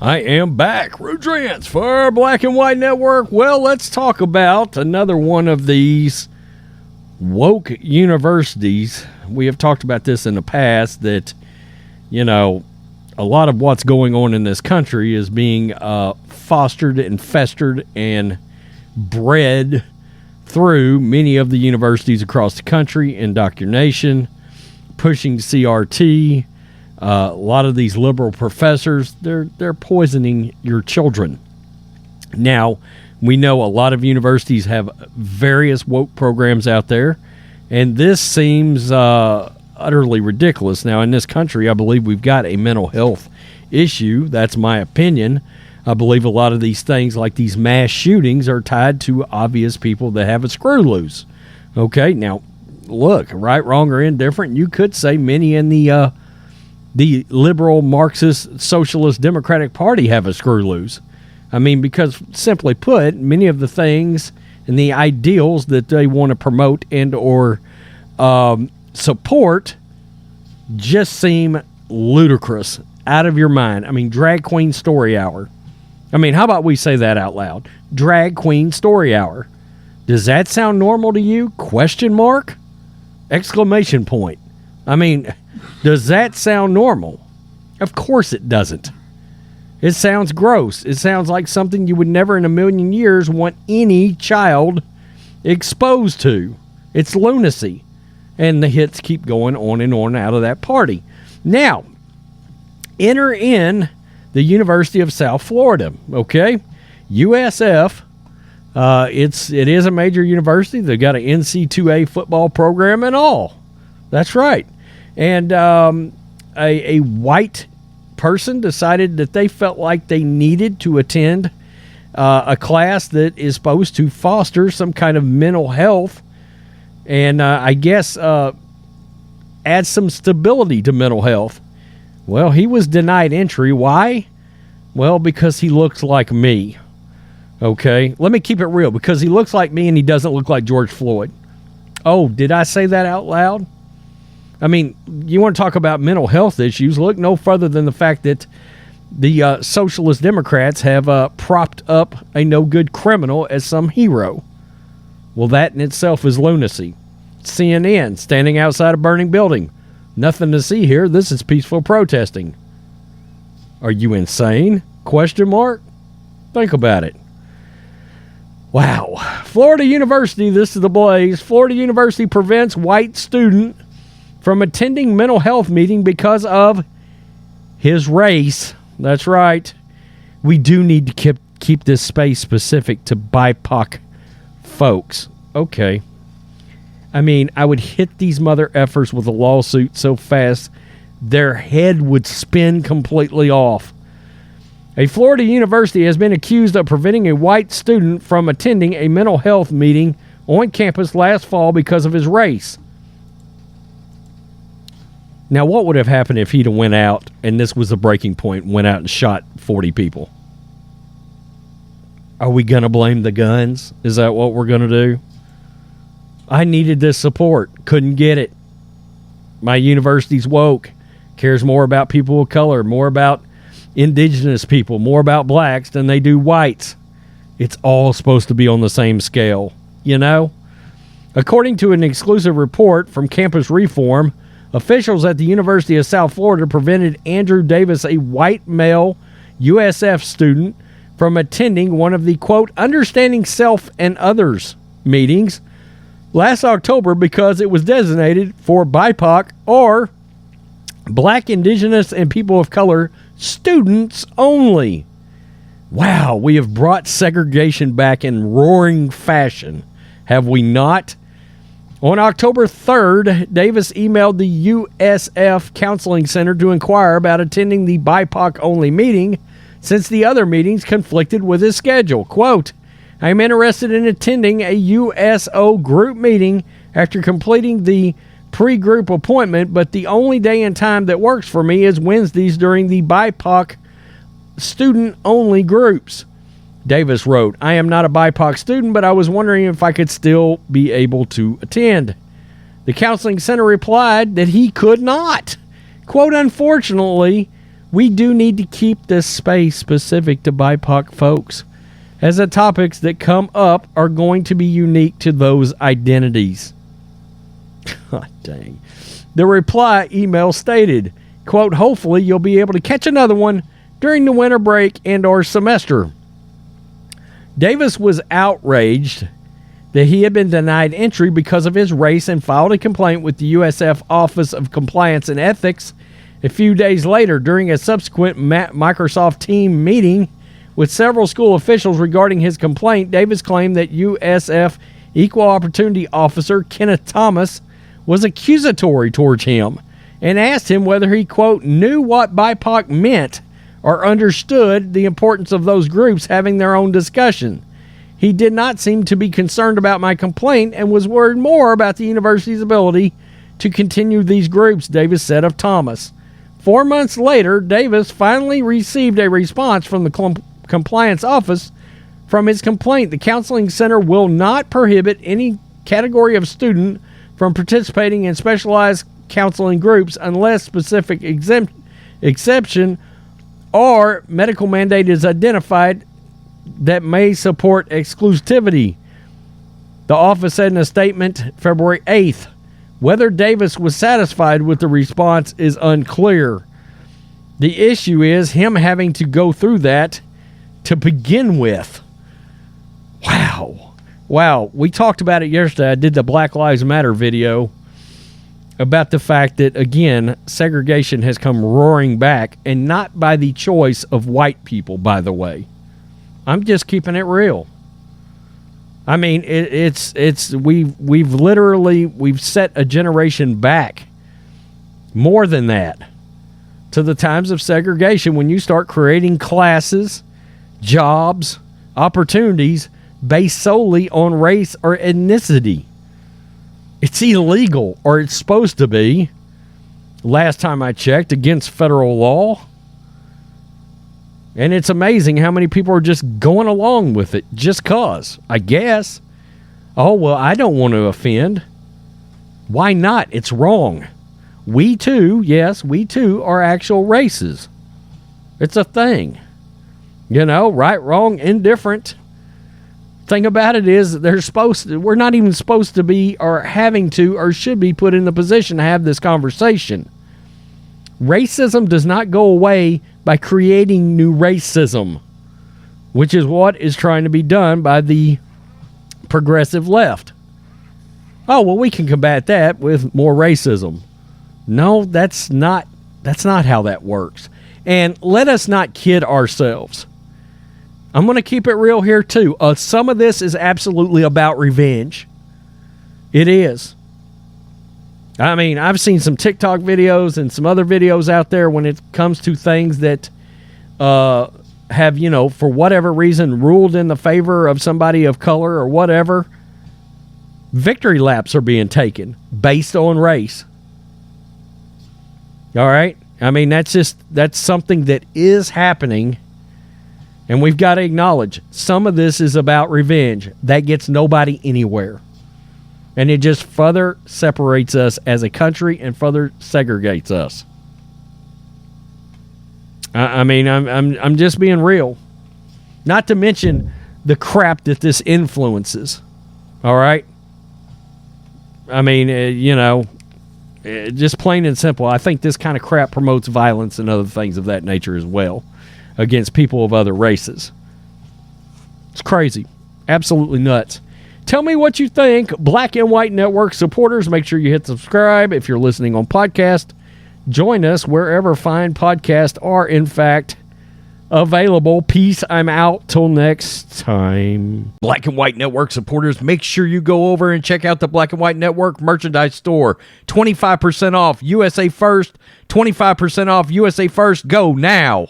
I am back. Rudrance for Black and White Network. Well, let's talk about another one of these woke universities. We have talked about this in the past that, you know, a lot of what's going on in this country is being fostered and festered and bred through many of the universities across the country. Indoctrination, pushing CRT. A lot of these liberal professors, they're poisoning your children. Now, we know a lot of universities have various woke programs out there, and this seems utterly ridiculous. Now, in this country, I believe we've got a mental health issue. That's my opinion. I believe a lot of these things, like these mass shootings, are tied to obvious people that have a screw loose. Okay, now, look, right, wrong, or indifferent, you could say many in the liberal, Marxist, Socialist, Democratic Party have a screw loose. I mean, because simply put, many of the things and the ideals that they want to promote and or support just seem ludicrous, out of your mind. I mean, drag queen story hour. I mean, how about we say that out loud? Drag queen story hour. Does that sound normal to you? Question mark? Exclamation point. I mean, does that sound normal? Of course it doesn't. It sounds gross. It sounds like something you would never in a million years want any child exposed to. It's lunacy. And the hits keep going on and on out of that party. Now, enter in the University of South Florida, okay? USF, it is a major university. They've got an NC2A football program and all. That's right. And a white person decided that they felt like they needed to attend a class that is supposed to foster some kind of mental health and I guess add some stability to mental health. Well, he was denied entry. Why? Well, because he looks like me. Okay? Let me keep it real. Because he looks like me and he doesn't look like George Floyd. Oh, did I say that out loud? I mean, you want to talk about mental health issues, look no further than the fact that the Socialist Democrats have propped up a no-good criminal as some hero. Well, that in itself is lunacy. CNN, standing outside a burning building. Nothing to see here. This is peaceful protesting. Are you insane? Question mark? Think about it. Wow. Florida University, this is the blaze. Florida University prevents white student from attending mental health meeting because of his race. That's right. We do need to keep this space specific to BIPOC folks. Okay. I mean, I would hit these mother effers with a lawsuit so fast their head would spin completely off. A Florida university has been accused of preventing a white student from attending a mental health meeting on campus last fall because of his race. Now, what would have happened if he'd have went out, and this was the breaking point, went out and shot 40 people? Are we going to blame the guns? Is that what we're going to do? I needed this support. Couldn't get it. My university's woke. Cares more about people of color, more about indigenous people, more about blacks than they do whites. It's all supposed to be on the same scale, you know? According to an exclusive report from Campus Reform, officials at the University of South Florida prevented Andrew Davis, a white male USF student, from attending one of the, quote, Understanding Self and Others meetings last October because it was designated for BIPOC or Black, Indigenous, and People of Color students only. Wow, we have brought segregation back in roaring fashion, have we not? On October 3rd, Davis emailed the USF Counseling Center to inquire about attending the BIPOC-only meeting since the other meetings conflicted with his schedule. Quote, I am interested in attending a USO group meeting after completing the pre-group appointment, but the only day and time that works for me is Wednesdays during the BIPOC student-only groups. Davis wrote, I am not a BIPOC student, but I was wondering if I could still be able to attend. The counseling center replied that he could not. Quote, unfortunately, We do need to keep this space specific to BIPOC folks, as the topics that come up are going to be unique to those identities. God dang. The reply email stated, quote, hopefully you'll be able to catch another one during the winter break and or semester. Davis was outraged that he had been denied entry because of his race and filed a complaint with the USF Office of Compliance and Ethics. A few days later, during a subsequent Microsoft team meeting with several school officials regarding his complaint, Davis claimed that USF Equal Opportunity Officer Kenneth Thomas was accusatory towards him and asked him whether he, quote, knew what BIPOC meant or understood the importance of those groups having their own discussion. He did not seem to be concerned about my complaint and was worried more about the university's ability to continue these groups, Davis said of Thomas. 4 months later, Davis finally received a response from the compliance office from his complaint. The counseling center will not prohibit any category of student from participating in specialized counseling groups unless specific exception or medical mandate is identified that may support exclusivity. The office said in a statement February 8th, whether Davis was satisfied with the response is unclear. The issue is him having to go through that to begin with. Wow. We talked about it yesterday. I did the Black Lives Matter video about the fact that, again, segregation has come roaring back, and not by the choice of white people, by the way. I'm just keeping it real. I mean, we've literally set a generation back, more than that, to the times of segregation when you start creating classes, jobs, opportunities based solely on race or ethnicity. It's illegal, or it's supposed to be. Last time I checked, against federal law. And it's amazing how many people are just going along with it just cause, I guess. Oh, well, I don't want to offend. Why not? It's wrong. We too, yes, we too are actual races. It's a thing. You know, right, wrong, indifferent. Thing about it is we're not even supposed to be or having to or should be put in the position to have this conversation. Racism does not go away by creating new racism, which is what is trying to be done by the progressive left. Oh, well, we can combat that with more racism. No, that's not how that works. And let us not kid ourselves. I'm going to keep it real here, too. Some of this is absolutely about revenge. It is. I mean, I've seen some TikTok videos and some other videos out there when it comes to things that have, for whatever reason, ruled in the favor of somebody of color or whatever. Victory laps are being taken based on race. All right? I mean, that's something that is happening. And we've got to acknowledge some of this is about revenge. That gets nobody anywhere. And it just further separates us as a country and further segregates us. I mean, I'm just being real. Not to mention the crap that this influences. All right? I mean, just plain and simple. I think this kind of crap promotes violence and other things of that nature as well against people of other races. It's crazy. Absolutely nuts. Tell me what you think. Black and White Network supporters, make sure you hit subscribe. If you're listening on podcast, join us wherever fine podcasts are, in fact, available. Peace. I'm out. Till next time. Black and White Network supporters, make sure you go over and check out the Black and White Network merchandise store. 25% off USA First. 25% off USA First. Go now.